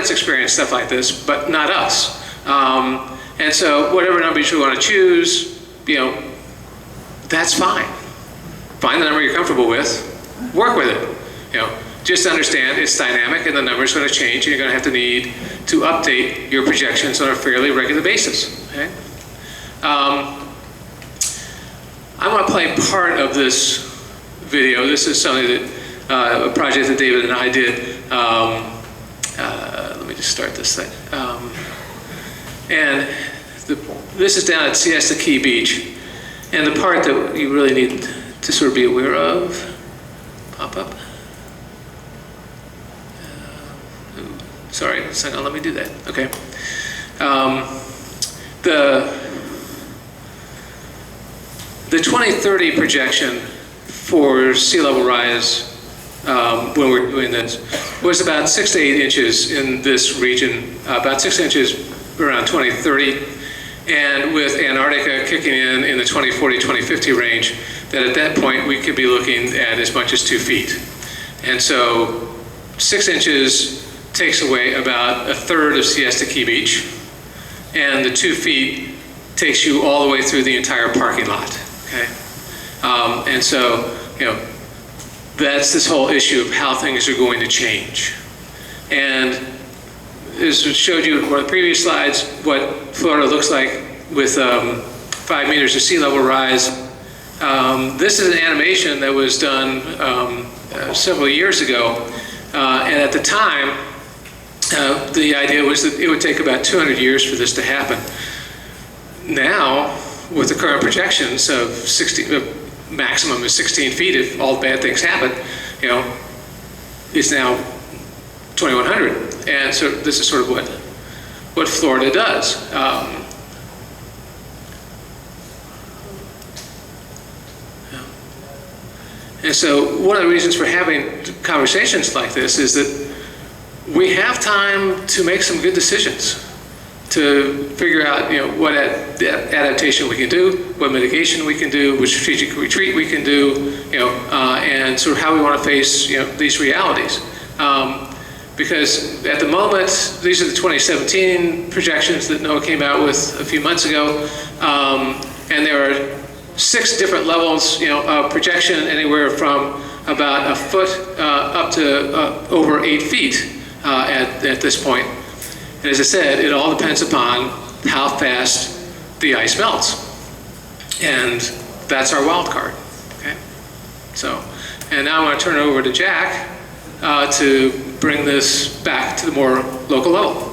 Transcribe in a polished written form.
friends experience stuff like this, but not us. And so whatever numbers you want to choose, that's fine. Find the number you're comfortable with, work with it. Just understand it's dynamic and the number is going to change and you're going to have to need to update your projections on a fairly regular basis. Okay? I want to play part of this video. This is something that, a project that David and I did. Let me just start this thing. And this is down at Siesta Key Beach. And the part that you really need to sort of be aware of, pop up. Sorry, it's not gonna let me do that. Okay. The 2030 projection for sea level rise when we're doing this was about 6 to 8 inches in this region, about 6 inches around 2030, and with Antarctica kicking in the 2040, 2050 range, that at that point we could be looking at as much as 2 feet. And so 6 inches takes away about a third of Siesta Key Beach, and the 2 feet takes you all the way through the entire parking lot. Okay, and so that's this whole issue of how things are going to change. And as I showed you in one of the previous slides, what Florida looks like with 5 meters of sea level rise. This is an animation that was done several years ago, and at the time, the idea was that it would take about 200 years for this to happen. Now, with the current projections of maximum is 16 feet if all bad things happen, it's now 2,100. And so this is sort of what Florida does. And so one of the reasons for having conversations like this is that we have time to make some good decisions, to figure out what adaptation we can do, what mitigation we can do, what strategic retreat we can do, and sort of how we want to face these realities. Because at the moment, these are the 2017 projections that NOAA came out with a few months ago, and there are 6 different levels of projection, anywhere from about a foot up to over 8 feet at this point. And as I said, it all depends upon how fast the ice melts. And that's our wild card. Okay? So, and now I want to turn it over to Jack to bring this back to the more local level.